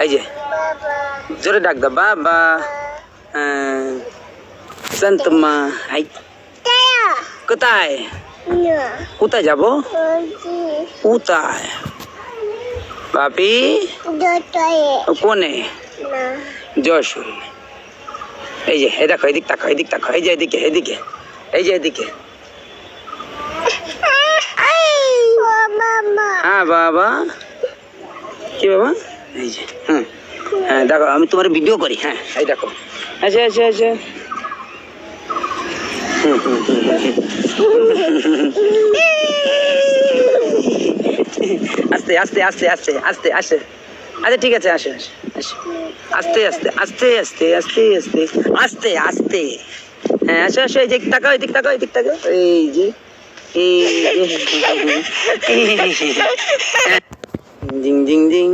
এই যে জোরে ডাক দাও বাবা। শান্তমা হাই কোথায় কোথায় যাবো কোথায় বাপি কোনে যশোর এই যে এই দেখো এদিক তাকো এদিক তাকো এই যে এদিকে এদিকে এই যে এদিকে হ্যাঁ বাবা কি বাবা এই যে হ্যাঁ হ্যাঁ দেখো আমি তোমার ভিডিও করি হ্যাঁ এই দেখো আচ্ছা আচ্ছা আচ্ছা আস্তে আস্তে আস্তে আস্তে আস্তে আসে আচ্ছা ঠিক আছে আসে আসে আসে আস্তে আস্তে আস্তে আস্তে আস্তে আস্তে আস্তে আস্তে হ্যাঁ আসো আসো এই দিক তাকাও এদিক তাকাও এদিক তাকাও এই যে এই জিং জিং জিং